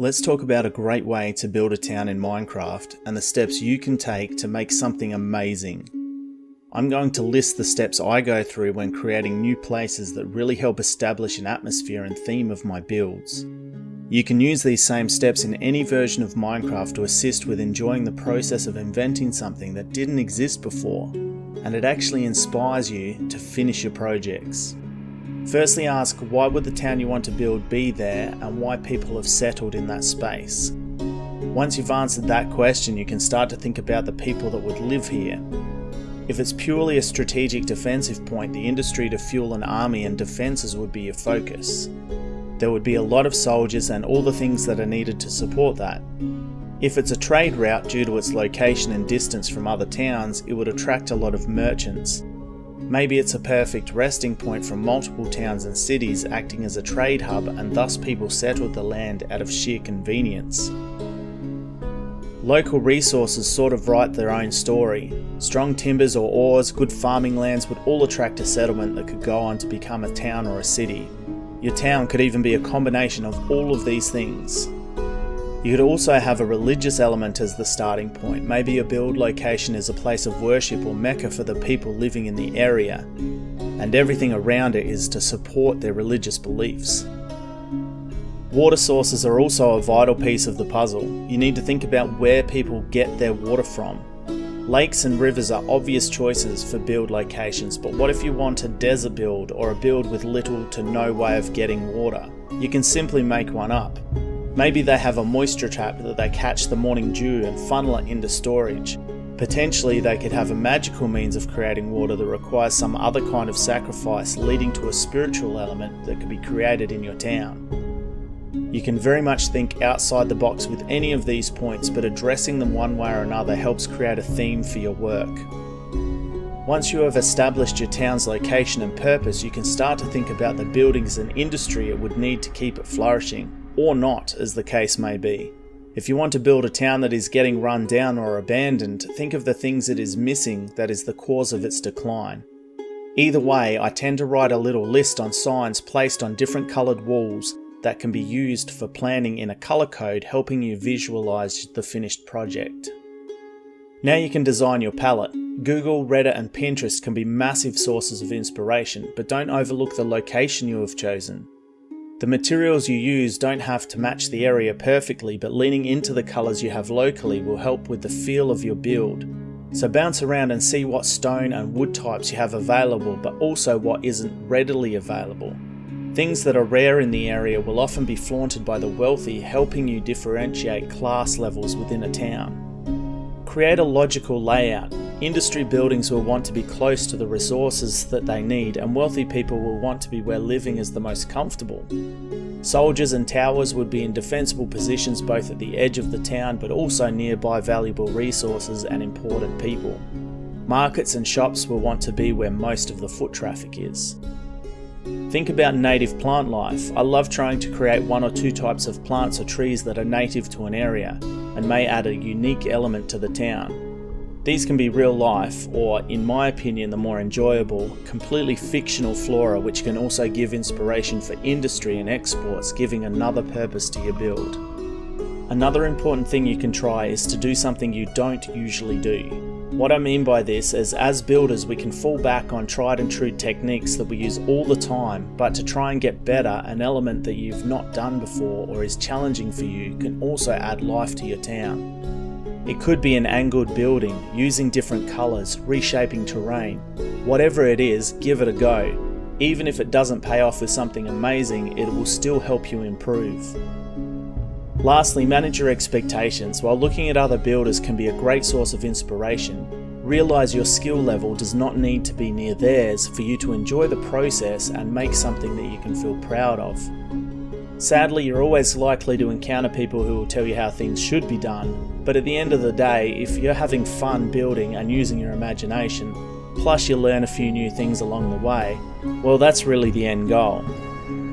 Let's talk about a great way to build a town in Minecraft and the steps you can take to make something amazing. I'm going to list the steps I go through when creating new places that really help establish an atmosphere and theme of my builds. You can use these same steps in any version of Minecraft to assist with enjoying the process of inventing something that didn't exist before, and it actually inspires you to finish your projects. Firstly, ask why would the town you want to build be there and why people have settled in that space. Once you've answered that question, you can start to think about the people that would live here. If it's purely a strategic defensive point, the industry to fuel an army and defences would be your focus. There would be a lot of soldiers and all the things that are needed to support that. If it's a trade route due to its location and distance from other towns, it would attract a lot of merchants. Maybe it's a perfect resting point from multiple towns and cities acting as a trade hub, and thus people settled the land out of sheer convenience. Local resources sort of write their own story. Strong timbers or ores, good farming lands would all attract a settlement that could go on to become a town or a city. Your town could even be a combination of all of these things. You could also have a religious element as the starting point. Maybe your build location is a place of worship or mecca for the people living in the area, and everything around it is to support their religious beliefs. Water sources are also a vital piece of the puzzle. You need to think about where people get their water from. Lakes and rivers are obvious choices for build locations, but what if you want a desert build or a build with little to no way of getting water? You can simply make one up. Maybe they have a moisture trap that they catch the morning dew and funnel it into storage. Potentially they could have a magical means of creating water that requires some other kind of sacrifice, leading to a spiritual element that could be created in your town. You can very much think outside the box with any of these points, but addressing them one way or another helps create a theme for your work. Once you have established your town's location and purpose, you can start to think about the buildings and industry it would need to keep it flourishing. Or not, as the case may be. If you want to build a town that is getting run down or abandoned, think of the things it is missing that is the cause of its decline. Either way, I tend to write a little list on signs placed on different coloured walls that can be used for planning in a colour code, helping you visualise the finished project. Now you can design your palette. Google, Reddit and Pinterest can be massive sources of inspiration, but don't overlook the location you have chosen. The materials you use don't have to match the area perfectly, but leaning into the colours you have locally will help with the feel of your build. So bounce around and see what stone and wood types you have available, but also what isn't readily available. Things that are rare in the area will often be flaunted by the wealthy, helping you differentiate class levels within a town. Create a logical layout. Industry buildings will want to be close to the resources that they need, and wealthy people will want to be where living is the most comfortable. Soldiers and towers would be in defensible positions both at the edge of the town but also nearby valuable resources and important people. Markets and shops will want to be where most of the foot traffic is. Think about native plant life. I love trying to create one or two types of plants or trees that are native to an area and may add a unique element to the town. These can be real life, or in my opinion the more enjoyable, completely fictional flora, which can also give inspiration for industry and exports, giving another purpose to your build. Another important thing you can try is to do something you don't usually do. What I mean by this is, as builders we can fall back on tried and true techniques that we use all the time, but to try and get better, an element that you've not done before or is challenging for you can also add life to your town. It could be an angled building, using different colours, reshaping terrain. Whatever it is, give it a go. Even if it doesn't pay off with something amazing, it will still help you improve. Lastly, manage your expectations. While looking at other builders can be a great source of inspiration, realise your skill level does not need to be near theirs for you to enjoy the process and make something that you can feel proud of. Sadly, you're always likely to encounter people who will tell you how things should be done, but at the end of the day, if you're having fun building and using your imagination, plus you learn a few new things along the way, well, that's really the end goal.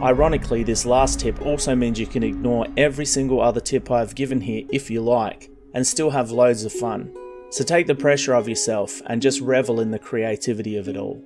Ironically, this last tip also means you can ignore every single other tip I've given here if you like, and still have loads of fun. So take the pressure off yourself and just revel in the creativity of it all.